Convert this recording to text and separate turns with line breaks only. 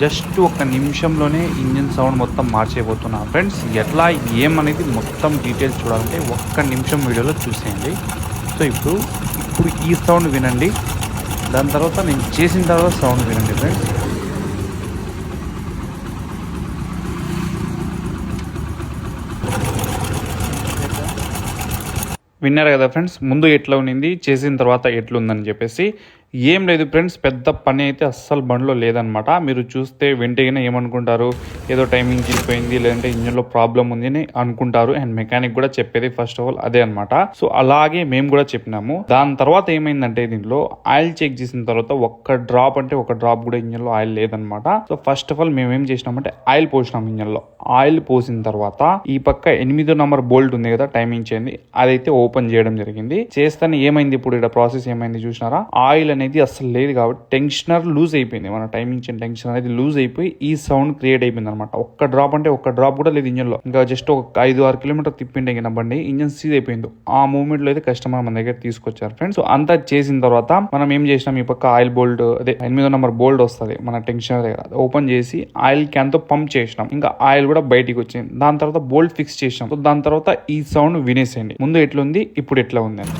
Just ఒక నిమిషంలోనే engine sound మొత్తం మార్చేయబోతున్నా ఫ్రెండ్స్. ఎట్లా ఏమనేది మొత్తం డీటెయిల్స్ చూడాలంటే ఒక్క నిమిషం వీడియోలో చూసేయండి. సో ఇప్పుడు ఈ సౌండ్ వినండి, దాని తర్వాత నేను చేసిన తర్వాత సౌండ్ వినండి ఫ్రెండ్స్. విన్నారు కదా ఫ్రెండ్స్, ముందు ఎట్లా ఉన్నింది, చేసిన తర్వాత ఎట్లుందని చెప్పేసి. ఏం లేదు ఫ్రెండ్స్, పెద్ద పని అయితే అస్సలు బండిలో లేదనమాట. మీరు చూస్తే వెంటనే ఏమనుకుంటారు, ఏదో టైమింగ్ తీసిపోయింది లేదంటే ఇంజిన్లో ప్రాబ్లం ఉంది అని అనుకుంటారు. అండ్ మెకానిక్ కూడా చెప్పేది ఫస్ట్ ఆఫ్ ఆల్ అదే అనమాట. సో అలాగే మేము కూడా చెప్పినాము. దాని తర్వాత ఏమైందంటే దీంట్లో ఆయిల్ చెక్ చేసిన తర్వాత ఒక్క డ్రాప్ కూడా ఇంజిన్లో ఆయిల్ లేదనమాట. సో ఫస్ట్ ఆఫ్ ఆల్ మేము ఏం చేసినామంటే ఆయిల్ పోసినాం ఇంజిన్లో. ఆయిల్ పోసిన తర్వాత ఈ పక్క 8వ నంబర్ బోల్ట్ ఉంది కదా టైమింగ్ చేయండి, అదైతే ఓపెన్ చేయడం జరిగింది. చేస్తానే ఏమైంది, ఇప్పుడు ఇక్కడ ప్రాసెస్ ఏమైంది చూసినారా, ఆయిల్ అనేది అసలు లేదు కాబట్టి టెన్షనర్ లూజ్ అయిపోయింది. మన టైమింగ్ చైన్ టెన్షన్ అనేది లూజ్ అయిపోయి ఈ సౌండ్ క్రియేట్ అయిపోయింది అనమాట. ఒక్క డ్రాప్ కూడా లేదు ఇంజిన్ లో. ఇంకా జస్ట్ ఒక 5-6 కిలోమీటర్ తిప్పిండే బండి ఇంజిన్ సీజ్ అయిపోయింది. ఆ మూమెంట్ లో అయితే కస్టమర్ మన దగ్గర తీసుకొచ్చారు ఫ్రెండ్స్. సో అంతా చేసిన తర్వాత మనం ఏం చేసినాం, ఈ పక్క ఆయిల్ బోల్ట్ అదే 8వ నంబర్ బోల్ట్ వస్తుంది మన టెన్షనర్ దగ్గర, ఓపెన్ చేసి ఆయిల్ క్యాన్ తో పంప్ చేసినాం. ఇంకా ఆయిల్ కూడా బయటికి వచ్చింది. దాని తర్వాత బోల్ట్ ఫిక్స్ చేసినాం. సో దాని తర్వాత ఈ సౌండ్ వినేసేయండి, ముందు ఎట్లుంది ఇప్పుడు ఎట్లా ఉంది అని.